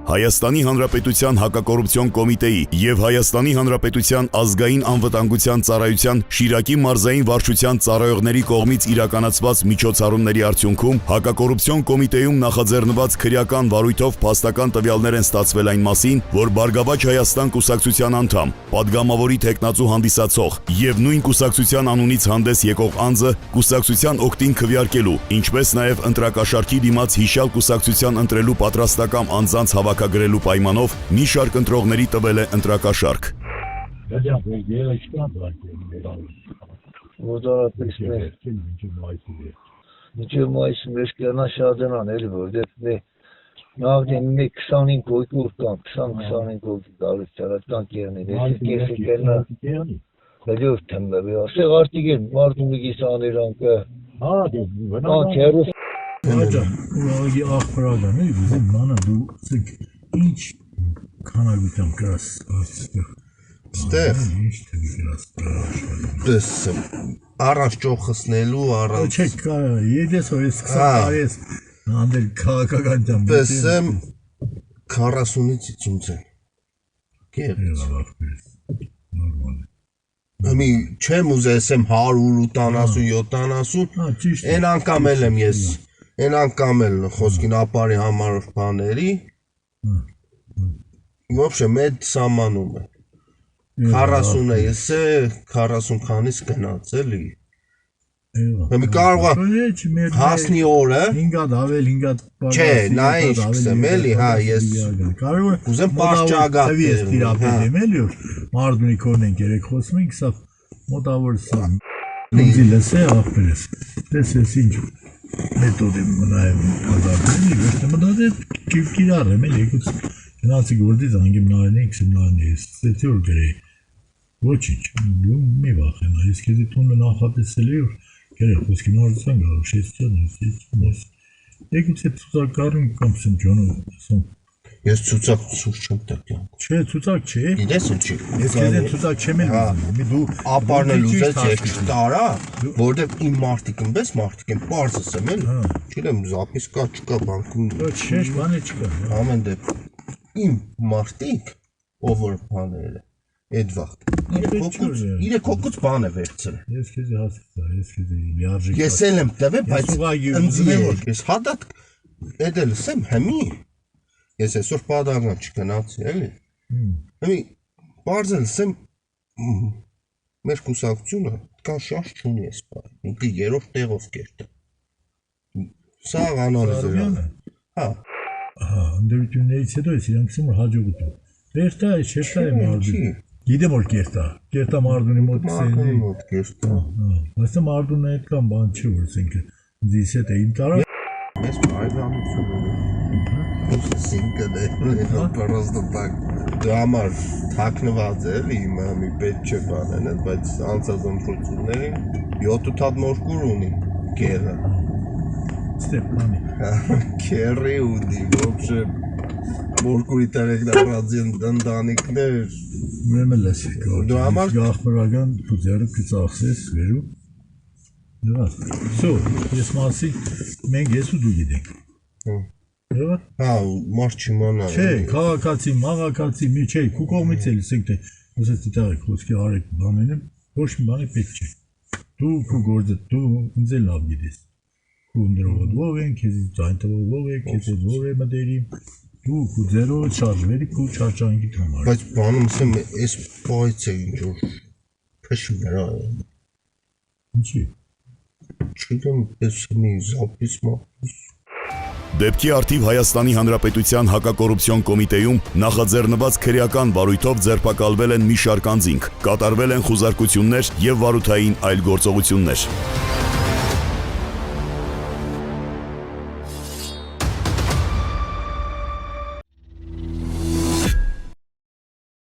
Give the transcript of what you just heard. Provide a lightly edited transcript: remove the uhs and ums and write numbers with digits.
Հայաստանի Հանրապետության Հակակոռուպցիոն կոմիտեի և Հայաստանի Հանրապետության ազգային անվտանգության ծառայության Շիրակի մարզային վարչության ծառայողների կողմից իրականացված միջոցառումների արդյունքում Հակակոռուպցիոն կոմիտեում նախաձեռնված քրեական վարույթով փաստական տվյալներ են ստացվել այն մասին, որ Բարգավաճ Հայաստան կուսակցության անդամ, падգամավորի թեկնածու հանդիսացող և նույն կուսակցության անունից հանդես եկող անձը կուսակցության օգտին քվեարկելու, ինչպես նաև ընտրակաշառքի դիմաց հիշյալ կուսակցության ընտրելու պատրաստակամ անձանց հավաքագրելու պայմանով մի շարք ընտրողների տվել է ընտրակաշառք։ Մինչև մայիսի մեջ կյանա շարժանան էլի, որտեղ նավդին մի 25 հոգի ուր կան, 20-25 հոգի գալուց ճարատկան կերնին, կեսի կերնա, բելյոր թմբը, ասեղ արտիկ են, մարդունի գիսաներ անկը, կերուս, Աջա, ուղղակի աղբրական է, ուզեմ մանա դու ցիկ ինչ քանակությամբ կրաս Ստեղ ինչ թվի կրաս տեսեմ առանց ճոխսնելու առանց Չէ, եդես որ ես քսարես նանդել քաղաքականությամբ տեսեմ 40-ից 50 Գերից նորմալ Մի չեմ ուզեսեմ 100-80-70 Են անգամ էլ եմ ես Են անգամ էլ խոսքին ապարի համար բաների Ոբշե մեծ սամանում է 40 է ես է 40 քանից գնաց էլի Մի կարող է հասնի օրը 5-ատ ավել 5-ատ Չէ, նա ինչ կսեմ էլի, հա, ես ուզեմ պարճագատ ես տիրապետեմ էլի որ մարդունի կորն ենք երեք խոսում ենք սա մոտավոր սա ինձի լսե աղբերես տեսես ինչ մեթոդը մնայեմ հազարդենի ոչ թե մտադե կիրար եմ էլի եկուց գնացի գործից անգեմ նայեն քսնան ես ստեցի որ գրեի ոչինչ դու մի վախենա ես քեզի տունը նախատեսել եմ Գերե խոսքի նորցան գալ շեստյանը եկուց է ցուցակարում կամ սնջոնը ասում Ես ցուցակ չեմ տակյան Չէ ցուցակ չէ Գիտես ինչի Ես քեզ ցուցակ չեմ ուզում մի դու ապարն էլ ուզեց երկու տարա որտեվ իմ մարդիկ ըմպես մարդիկ են պարզս եմ էլ չգիտեմ զապիսկա չկա բանկում Չէ բան չկա ամեն դեպքում իմ մարդիկ ով որ բաները Այդ վաղտ իրեք հոգուց բան է վերցրել Ես քեզ հասկացա ես քեզ լիարժեք Ես էլ եմ տվել բայց ընձի էր ես հադատ այդ էլ սեմ հեմի Ես այսօր պատահական չգնացի էլի Հեմի բարձել սեմ մեր կուսակցությունը կան շարժ չունի ես բան ինքը երրորդ տեղով կերտը Սա անալիզ Հա Անդերություններից հետո ես իրանք ասում որ հաջողություն Կերտա է չերտա է մարդու Գիտեմ որ կերտա մարդունի մոտ Մարդունի մոտ կերտա Բայց մարդունը այդքան բան չի որ ասենք ձիս հետ է իմ տարա Մեզ պայգամություն Սինկը դե պարոզդը տակ Դու համար թակնված է իմ մի պետ չէ բանեն բայց անցած ընտրություններին 7 հատ մորկուր ունի գեղը Ստեպանի Քերի ունի ոբշե Մորկուրի տերեկնարածին դնդանիքներ Ուրեմն լսի Դու համար գաղբրական փուզերը կծախսես վերու Դվա Սո ես մասի մենք ես ու դու գիտենք Դվա Հա մարդ չիմանա Չէ քաղաքացի մաղաքացի մի չէ քու կողմից էլ ասենք թե ոսես դիտարեք խոսքի արեք բաներն ոչ մի բանի պետք չէ Դու քու գործը դու ինձ էլ լավ գիտես Քու ընդրողը ով են քեզից ձայնտվող ով է քեզից ով է մտերի Դու քու ձերո շարժվերի քու չարճանքի համար Բայց բանում ասեմ այս պայծ է ինչ որ փշում նրա Ինչի Չգիտեմ ես մի զապիս մապիս Դեպքի արդիվ Հայաստանի Հանրապետության Հակակոռուպցիոն կոմիտեում նախաձեռնված քրեական վարույթով ձերբակալվել են մի շարք անձինք, կատարվել են խուզարկություններ և վարութային այլ գործողություններ։